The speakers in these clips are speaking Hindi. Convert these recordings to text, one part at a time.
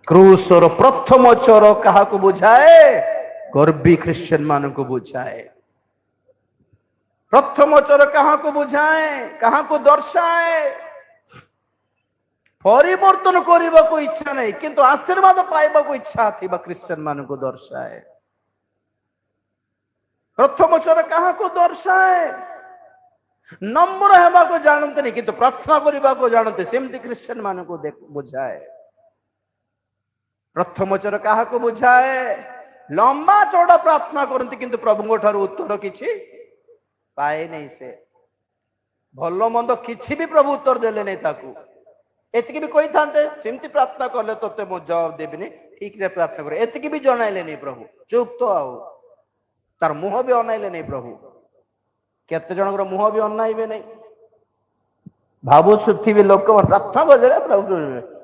क्रूसर प्रथम चोर क्या बुझाए? गर्भी ख्रिस्टियन मान को बुझाए। प्रथम चोर क्या बुझाए, क्या दर्शाए? परिवर्तन करने को इच्छा नहीं किंतु आशीर्वाद पाइबा को इच्छा थी ख्रिस्टियन मान को दर्शाए। प्रथम चोर क्या दर्शाए? नम्र हेबा को जानते नहीं किंतु प्रार्थना करने को जानते, सेमती ख्रिस्टियन मान को बुझाए। प्रथम चोर क्या बुझाए? लंबा चौड़ा प्रार्थना करती किंतु प्रभु ठार उत्तर किछि पाए नहीं। से भल मंद किछि भी प्रभु उत्तर देले नहीं ताकू। एतिकी भी कही था सेमती प्रार्थना कले तोते मु जवाब देविनी, ठीक से प्रार्थना कर, एतिकी भी जनाइले नहीं प्रभु। चुप तो आओ, तार मुह भी अनाइले नहीं प्रभु। केते जनकर मुह भी अनाइबे नहीं। भावु सुथिबे लोक प्रार्थना कर प्रभु,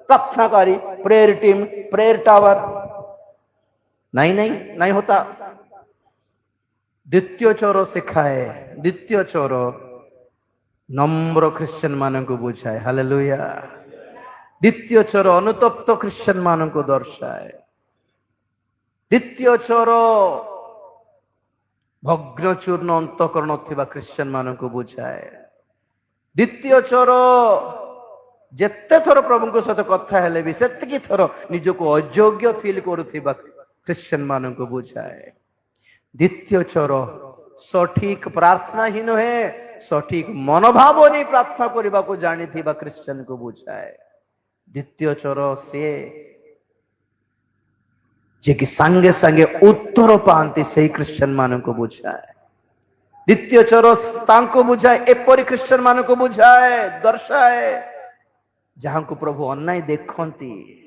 प्रार्थनाकारी, प्रेयर टीम, प्रेयर टावर, नहीं नहीं नहीं होता। द्वितीय चोर सिखाए, द्वितीय चोर नम्र ख्रिस्टियन मान को बुझाए। हालेलुया। द्वितीय चोर अनुतप्त ख्रिस्टियन मान को दर्शाए। द्वितीय चोर भग्न चूर्ण अंतकरण थिबा ख्रिस्टियन मान को बुझाए। द्वितीय चोर जेते थर प्रभु सहित कथा हेले भी सेतिकी थर निजको अयोग्य फील करुथिबा ख्रिस्टियन मान को बुझाए। द्वितीय चोर सठिक प्रार्थना ही नुहे, सठिक मनोभाव नहीं प्रार्थना करने को जानी थी ख्रिस्टियन को बुझाए। द्वितीय चोर से जे कि संगे संगे उत्तर पाती से ख्रिस्टियन मान को बुझाए। द्वितीय चोर तांको बुझाए, एपरी ख्रिस्टियन मान को बुझाए, दर्शाए जहां को प्रभु अन्याय देखती।